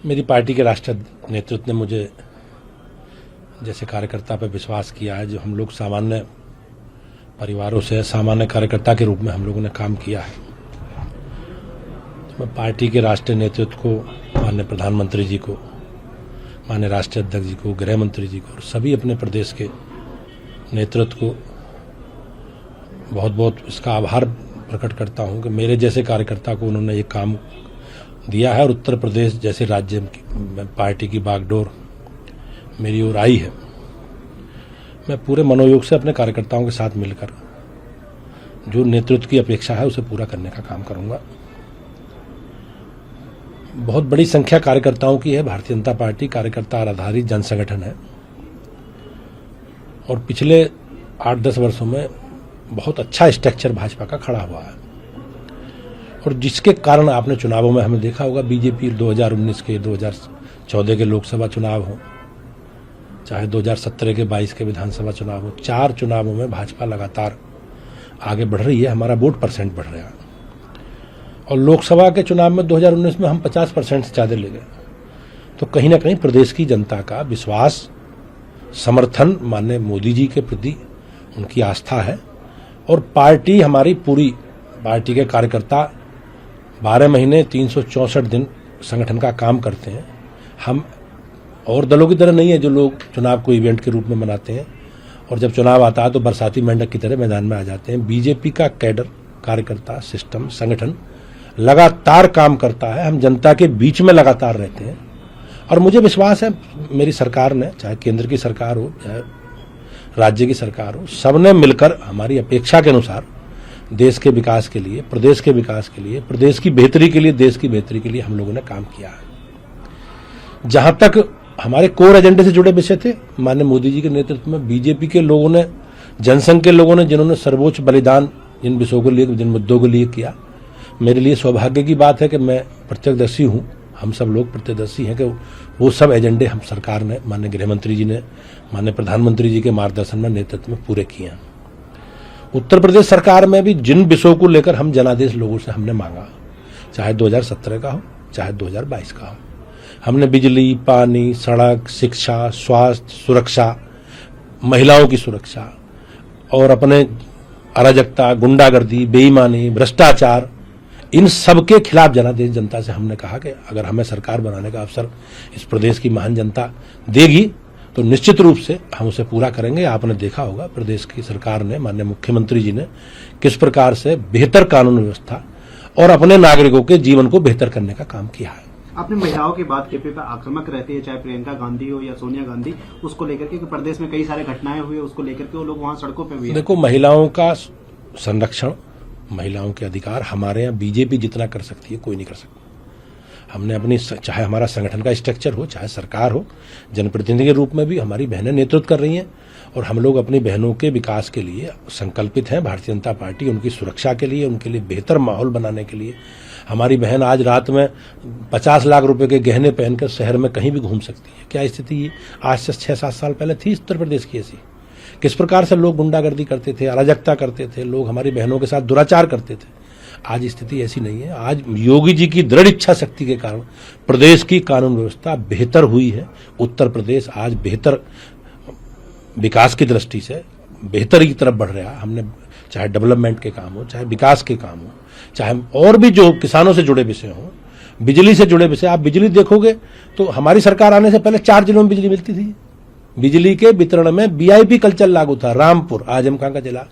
मेरी पार्टी के राष्ट्रीय नेतृत्व ने मुझे जैसे कार्यकर्ता पर विश्वास किया है, जो हम लोग सामान्य परिवारों से सामान्य कार्यकर्ता के रूप में हम लोगों ने काम किया है, तो मैं पार्टी के राष्ट्रीय नेतृत्व को, माननीय प्रधानमंत्री जी को, माननीय राष्ट्रीय अध्यक्ष जी को, गृह मंत्री जी को और सभी अपने प्रदेश के नेतृत्व को बहुत बहुत इसका आभार प्रकट करता हूं कि मेरे जैसे कार्यकर्ता को उन्होंने ये काम दिया है और उत्तर प्रदेश जैसे राज्य में पार्टी की बागडोर मेरी ओर आई है। मैं पूरे मनोयोग से अपने कार्यकर्ताओं के साथ मिलकर जो नेतृत्व की अपेक्षा है उसे पूरा करने का काम करूंगा। बहुत बड़ी संख्या कार्यकर्ताओं की है। भारतीय जनता पार्टी कार्यकर्ता आधारित जन संगठन है और पिछले 8-10 वर्षों में बहुत अच्छा स्ट्रक्चर भाजपा का खड़ा हुआ है और जिसके कारण आपने चुनावों में हमें देखा होगा, बीजेपी 2019 के, 2014 के लोकसभा चुनाव हो, चाहे 2017 के 22 के विधानसभा चुनाव हो, 4 चुनावों में भाजपा लगातार आगे बढ़ रही है। हमारा वोट परसेंट बढ़ रहा है और लोकसभा के चुनाव में 2019 में हम 50% से ज्यादा ले गए। तो कहीं ना कहीं प्रदेश की जनता का विश्वास, समर्थन माननीय मोदी जी के प्रति उनकी आस्था है और पार्टी हमारी पूरी पार्टी के कार्यकर्ता 12 महीने 364 दिन संगठन का काम करते हैं। हम और दलों की तरह नहीं है जो लोग चुनाव को इवेंट के रूप में मनाते हैं और जब चुनाव आता है तो बरसाती मेंढक की तरह मैदान में आ जाते हैं। बीजेपी का कैडर, कार्यकर्ता, सिस्टम, संगठन लगातार काम करता है। हम जनता के बीच में लगातार रहते हैं और मुझे विश्वास है मेरी सरकार ने, चाहे केंद्र की सरकार हो चाहे राज्य की सरकार हो, सबने मिलकर हमारी अपेक्षा के अनुसार देश के विकास के लिए, प्रदेश के विकास के लिए, प्रदेश की बेहतरी के लिए, देश की बेहतरी के लिए हम लोगों ने काम किया है। जहां तक हमारे कोर एजेंडे से जुड़े विषय थे, माननीय मोदी जी के नेतृत्व में बीजेपी के लोगों ने, जनसंघ के लोगों ने, जिन्होंने सर्वोच्च बलिदान जिन विषयों को लिए, जिन मुद्दों को लिए किया, मेरे लिए सौभाग्य की बात है कि मैं प्रत्यक्षदर्शी हूं, हम सब लोग प्रत्यक्षदर्शी हैं कि वो सब एजेंडे हम सरकार ने, माननीय गृह मंत्री जी ने, माननीय प्रधानमंत्री जी के मार्गदर्शन में, नेतृत्व में पूरे किए हैं। उत्तर प्रदेश सरकार में भी जिन विषयों को लेकर हम जनादेश लोगों से हमने मांगा, चाहे 2017 का हो चाहे 2022 का हो, हमने बिजली, पानी, सड़क, शिक्षा, स्वास्थ्य, सुरक्षा, महिलाओं की सुरक्षा और अपने अराजकता, गुंडागर्दी, बेईमानी, भ्रष्टाचार, इन सब के खिलाफ जनादेश जनता से हमने कहा कि अगर हमें सरकार बनाने का अवसर इस प्रदेश की महान जनता देगी तो निश्चित रूप से हम उसे पूरा करेंगे। आपने देखा होगा प्रदेश की सरकार ने, माननीय मुख्यमंत्री जी ने किस प्रकार से बेहतर कानून व्यवस्था और अपने नागरिकों के जीवन को बेहतर करने का काम किया है। आपने महिलाओं की बात के पे आक्रामक रहती है, चाहे प्रियंका गांधी हो या सोनिया गांधी, उसको लेकर के प्रदेश में कई सारे घटनाएं हुई, उसको लेकर के वो लोग वहां सड़कों पे भी। देखो, महिलाओं का संरक्षण, महिलाओं के अधिकार हमारे यहाँ बीजेपी जितना कर सकती है कोई नहीं कर सकता। हमने अपनी, चाहे हमारा संगठन का स्ट्रक्चर हो, चाहे सरकार हो, जनप्रतिनिधि के रूप में भी हमारी बहनें नेतृत्व कर रही हैं और हम लोग अपनी बहनों के विकास के लिए संकल्पित हैं। भारतीय जनता पार्टी उनकी सुरक्षा के लिए, उनके लिए बेहतर माहौल बनाने के लिए, हमारी बहन आज रात में 50 लाख रुपए के गहने पहनकर शहर में कहीं भी घूम सकती है। क्या स्थिति आज से 6-7 साल पहले थी उत्तर प्रदेश की ऐसी? किस प्रकार से लोग गुंडागर्दी करते थे, अराजकता करते थे, लोग हमारी बहनों के साथ दुराचार करते थे। आज स्थिति ऐसी नहीं है। आज योगी जी की दृढ़ इच्छा शक्ति के कारण प्रदेश की कानून व्यवस्था बेहतर हुई है। उत्तर प्रदेश आज बेहतर विकास की दृष्टि से बेहतर की तरफ बढ़ रहा है। हमने चाहे डेवलपमेंट के काम हो, चाहे विकास के काम हो, चाहे और भी जो किसानों से जुड़े विषय हो, बिजली से जुड़े विषय। आप बिजली देखोगे तो हमारी सरकार आने से पहले 4 जिलों में बिजली मिलती थी। बिजली के वितरण में वीआईपी कल्चर लागू था। रामपुर आजम खां का जिला,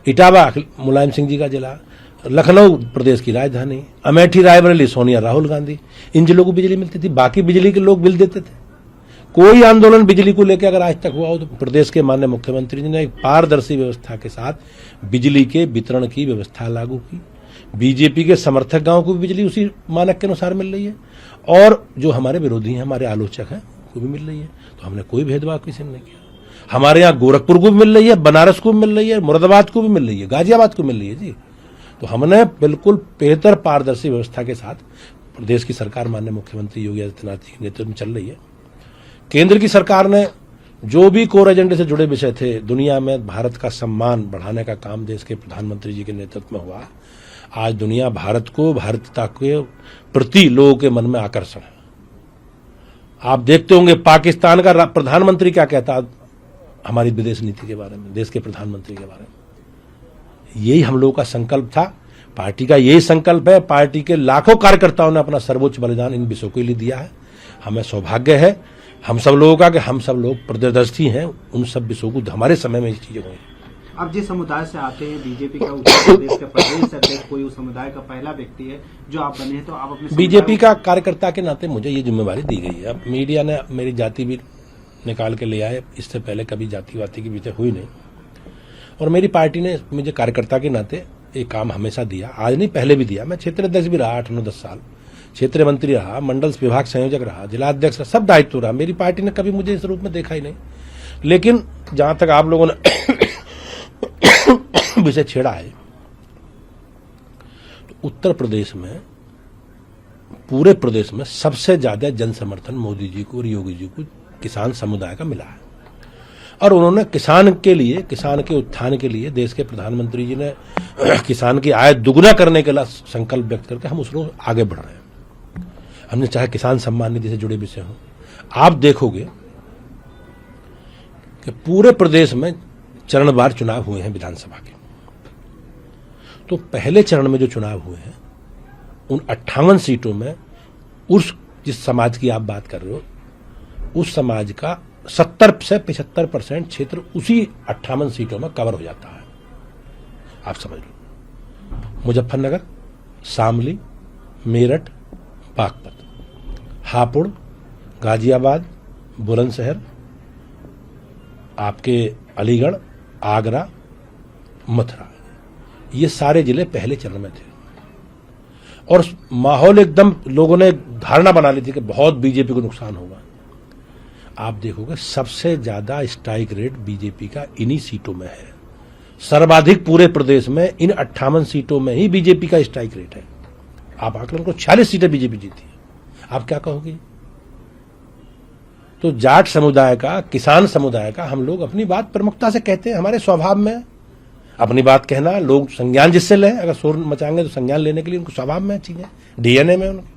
इटावा मुलायम सिंह जी का जिला, लखनऊ प्रदेश की राजधानी, अमेठी रायबरेली सोनिया राहुल गांधी, इन जिलों को बिजली मिलती थी। बाकी बिजली के लोग बिल देते थे। कोई आंदोलन बिजली को लेकर अगर आज तक हुआ हो तो प्रदेश के माननीय मुख्यमंत्री जी ने एक पारदर्शी व्यवस्था के साथ बिजली के वितरण की व्यवस्था लागू की। बीजेपी के समर्थक गांव को भी बिजली उसी मानक के अनुसार मिल रही है और जो हमारे विरोधी हैं, हमारे आलोचक हैं, को भी मिल रही है। तो हमने कोई भेदभाव किसी ने नहीं किया। हमारे यहाँ गोरखपुर को भी मिल रही है, बनारस को भी मिल रही है, मुरादाबाद को भी मिल रही है, गाजियाबाद को मिल रही है जी। तो हमने बिल्कुल बेहतर पारदर्शी व्यवस्था के साथ प्रदेश की सरकार माननीय मुख्यमंत्री योगी आदित्यनाथ जी के नेतृत्व में चल रही है। केंद्र की सरकार ने जो भी कोर एजेंडे से जुड़े विषय थे, दुनिया में भारत का सम्मान बढ़ाने का काम देश के प्रधानमंत्री जी के नेतृत्व में हुआ। आज दुनिया भारत को, भारतीयता के प्रति लोगों के मन में आकर्षण है। आप देखते होंगे पाकिस्तान का प्रधानमंत्री क्या कहता हमारी विदेश नीति के बारे में, देश के प्रधानमंत्री के बारे में। यही हम लोगों का संकल्प था, पार्टी का यही संकल्प है। पार्टी के लाखों कार्यकर्ताओं ने अपना सर्वोच्च बलिदान इन विषयों के लिए दिया है। हमें सौभाग्य है हम सब लोगों का कि हम सब लोग प्रदर्शी हैं उन सब विषयों को, हमारे समय में ये चीजें हुई। आप जिस समुदाय से आते हैं, बीजेपी का उत्तर प्रदेश का प्रदेश अध्यक्ष कोई उस समुदाय का पहला व्यक्ति है जो आप बने हैं, तो आप अपने बीजेपी का कार्यकर्ता के नाते मुझे ये जिम्मेवारी दी गई है। अब मीडिया ने मेरी जाति भी निकाल के ले आए, इससे पहले कभी जाति वाति की विषय हुई नहीं, और मेरी पार्टी ने मुझे कार्यकर्ता के नाते एक काम हमेशा दिया, आज नहीं पहले भी दिया। मैं क्षेत्र अध्यक्ष भी रहा 8-9-10 साल, क्षेत्रीय मंत्री रहा, मंडल विभाग संयोजक रहा, जिला अध्यक्ष रहा, सब दायित्व रहा। मेरी पार्टी ने कभी मुझे इस रूप में देखा ही नहीं। लेकिन जहां तक आप लोगों ने विषय छेड़ा है, तो उत्तर प्रदेश में, पूरे प्रदेश में सबसे ज्यादा जन समर्थन मोदी जी को और योगी जी को किसान समुदाय का मिला है। और उन्होंने किसान के लिए, किसान के उत्थान के लिए, देश के प्रधानमंत्री जी ने किसान की आय दुगुना करने के लिए संकल्प व्यक्त करके हम उस रोज आगे बढ़ रहे हैं। हमने चाहे किसान सम्मान निधि से जुड़े विषय हों, आप देखोगे कि पूरे प्रदेश में चरणवार चुनाव हुए हैं विधानसभा के। तो पहले चरण में जो चुनाव हुए हैं उन 58 सीटों में उस जिस समाज की आप बात कर रहे हो, उस समाज का 70 से 75% क्षेत्र उसी 58 सीटों में कवर हो जाता है। आप समझ लो, मुजफ्फरनगर, शामली, मेरठ, बागपत, हापुड़, गाजियाबाद, बुलंदशहर, आपके अलीगढ़, आगरा, मथुरा, ये सारे जिले पहले चरण में थे। और माहौल एकदम, लोगों ने धारणा बना ली थी कि बहुत बीजेपी को नुकसान होगा। आप देखोगे सबसे ज्यादा स्ट्राइक रेट बीजेपी का इन्हीं सीटों में है। सर्वाधिक पूरे प्रदेश में इन 58 सीटों में ही बीजेपी का स्ट्राइक रेट है। आप आकलन को 46 सीटें बीजेपी जीती है। आप क्या कहोगे? तो जाट समुदाय का, किसान समुदाय का हम लोग अपनी बात प्रमुखता से कहते हैं। हमारे स्वभाव में अपनी बात कहना, लोग संज्ञान जिससे लें, अगर शोर मचाएंगे तो संज्ञान लेने के लिए उनको स्वभाव में चीजें, डीएनए में उनके।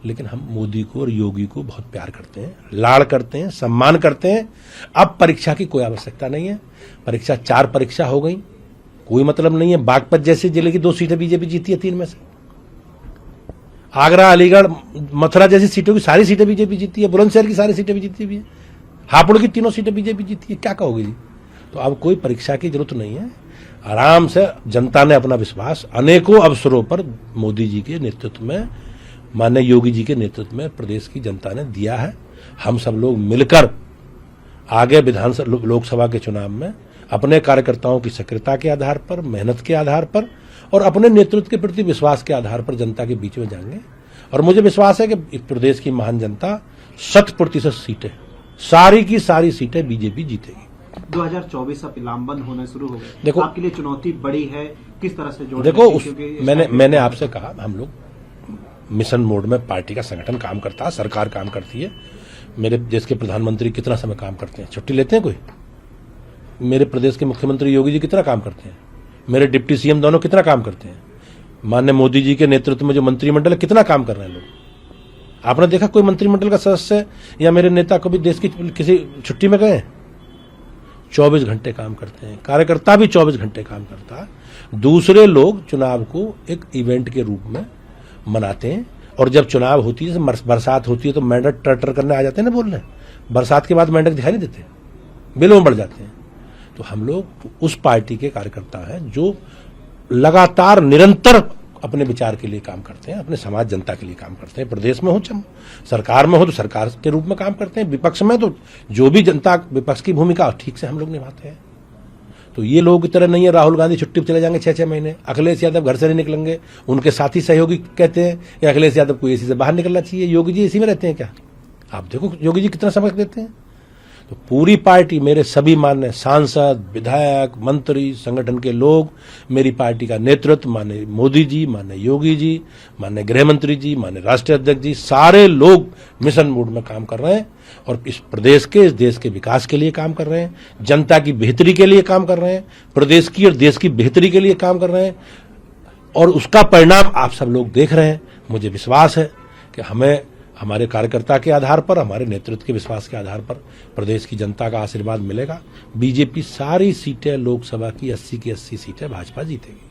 लेकिन हम मोदी को और योगी को बहुत प्यार करते हैं, लाड़ करते हैं, सम्मान करते हैं। अब परीक्षा की कोई आवश्यकता नहीं है। परीक्षा 4 परीक्षा हो गई, कोई मतलब नहीं है। बागपत जैसे जिले की 2 सीटें बीजेपी जीती है 3 में से। आगरा, अलीगढ़, मथुरा जैसी सीटों की सारी सीटें बीजेपी जीती है। बुलंदशहर की सारी सीटें भी जीती हुई है। हापुड़ की 3 सीटें बीजेपी जीती है। क्या कहोगे जी? तो अब कोई परीक्षा की जरूरत नहीं है। आराम से जनता ने अपना विश्वास अनेकों अवसरों पर मोदी जी के नेतृत्व में, माननीय योगी जी के नेतृत्व में प्रदेश की जनता ने दिया है। हम सब लोग मिलकर आगे विधानसभा, लोकसभा के चुनाव में अपने कार्यकर्ताओं की सक्रियता के आधार पर, मेहनत के आधार पर और अपने नेतृत्व के प्रति विश्वास के आधार पर जनता के बीच में जाएंगे। और मुझे विश्वास है कि इस प्रदेश की महान जनता 100% सीटें, सारी की सारी सीटें बीजेपी जीतेगी। 2024 अब लामबंद होना शुरू हो गया। देखो, आपके लिए चुनौती बड़ी है, किस तरह से जोड़? देखो, मैंने आपसे कहा, हम लोग मिशन मोड में पार्टी का संगठन काम करता है, सरकार काम करती है। मेरे देश के प्रधानमंत्री कितना समय काम करते हैं? छुट्टी लेते हैं कोई? मेरे प्रदेश के मुख्यमंत्री योगी जी कितना काम करते हैं? मेरे डिप्टी सीएम दोनों कितना काम करते हैं? माननीय मोदी जी के नेतृत्व में जो मंत्रिमंडल है कितना काम कर रहे हैं लोग? आपने देखा कोई मंत्रिमंडल का सदस्य या मेरे नेता कभी देश की किसी छुट्टी में गए? 24 घंटे काम करते हैं। कार्यकर्ता भी 24 घंटे काम करता है। दूसरे लोग चुनाव को एक इवेंट के रूप में मनाते हैं, और जब चुनाव होती है, बरसात होती है, तो मेंढक टर करने आ जाते हैं ना बोलने। बरसात के बाद मेंढक दिखाई नहीं देते, बिलों में बढ़ जाते हैं। तो हम लोग उस पार्टी के कार्यकर्ता हैं जो लगातार निरंतर अपने विचार के लिए काम करते हैं, अपने समाज जनता के लिए काम करते हैं। प्रदेश में हो, सरकार में हो तो सरकार के रूप में काम करते हैं, विपक्ष में तो जो भी जनता, विपक्ष की भूमिका ठीक से हम लोग निभाते हैं। तो ये लोग की तरह नहीं है राहुल गांधी छुट्टी पर चले जाएंगे 6-6 महीने, अखिलेश यादव घर से नहीं निकलेंगे, उनके साथी सहयोगी कहते हैं कि अखिलेश यादव को एसी से बाहर निकलना चाहिए। योगी जी एसी में रहते हैं क्या? आप देखो योगी जी कितना समय देते हैं। तो पूरी पार्टी, मेरे सभी माननीय सांसद, विधायक, मंत्री, संगठन के लोग, मेरी पार्टी का नेतृत्व, माननीय मोदी जी, माननीय योगी जी, माननीय गृह मंत्री जी, माननीय राष्ट्रीय अध्यक्ष जी, सारे लोग मिशन मोड में काम कर रहे हैं और इस प्रदेश के, इस देश के विकास के लिए काम कर रहे हैं, जनता की बेहतरी के लिए काम कर रहे हैं, प्रदेश की और देश की बेहतरी के लिए काम कर रहे हैं। और उसका परिणाम आप सब लोग देख रहे हैं। मुझे विश्वास है कि हमें हमारे कार्यकर्ता के आधार पर, हमारे नेतृत्व के विश्वास के आधार पर प्रदेश की जनता का आशीर्वाद मिलेगा। बीजेपी सारी सीटें लोकसभा की 80 की 80 सीटें भाजपा जीतेगी।